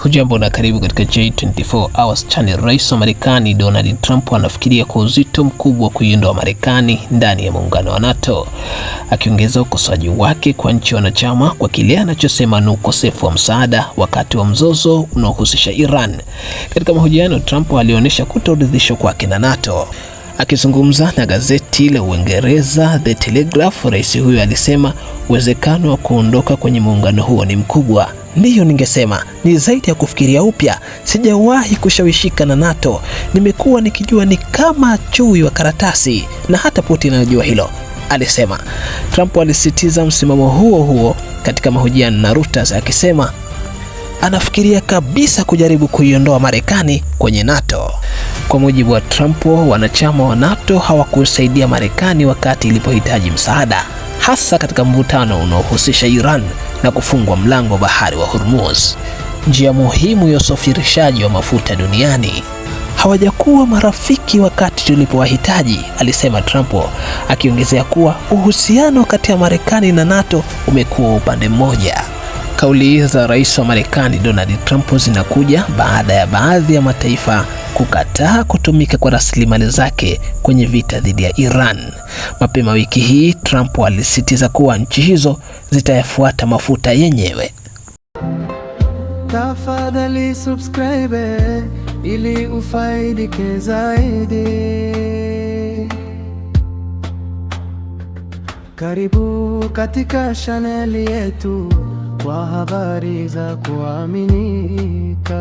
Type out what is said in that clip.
Hujambo na karibu katika J24 Hours Channel. Rais wa Marekani Donald Trump anafikiria kwa uzito mkubwa kuiondoa Marekani ndani ya muungano wa NATO, akiongeza ukosoaji wake kwa nchi wanachama kwa kile anachosema ni ukosefu wa msaada wakati wa mzozo unaohusisha Iran. Katika mahojiano, Trump alionyesha kutoridhishwa kwake na NATO. Akizungumza na gazeti la Uingereza The Telegraph, rais huyo alisema uwezekano wa kuondoka kwenye muungano huo ni mkubwa. Ndiyo, ningesema ni zaidi ya kufikiria upya. Sijawahi kushawishika na NATO. Nimekuwa nikijua ni kama chui wa karatasi, na hata Putin anajua hilo, alisema. Trump alisitiza msimamo huo katika mahojiano na Reuters, akisema anafikiria kabisa kujaribu kuiondoa Marekani kwenye NATO. Kwa mujibu wa Trump, wanachama wa NATO hawakusaidia Marekani wakati ilipohitaji msaada, hasa katika mvutano unaohusisha Iran na kufungwa mlango bahari wa Hormuz, njia muhimu ya usafirishaji wa mafuta duniani. Hawajakuwa marafiki wakati tulipowahitaji, alisema Trump, akiongezea kuwa uhusiano kati ya Marekani na NATO umekuwa upande mmoja. Kauli za rais wa Marekani Donald Trump zinakuja baada ya baadhi ya mataifa kukataa kutumika kwa rasilimali zake kwenye vita dhidi ya Iran. Mapema wiki hii, Trump alisisitiza kuwa nchi hizo zitayafuata mafuta yenyewe. Tafadhali subscribe ili ufaidike zaidi. Karibu katika chaneli yetu kwa habari za kuaminika.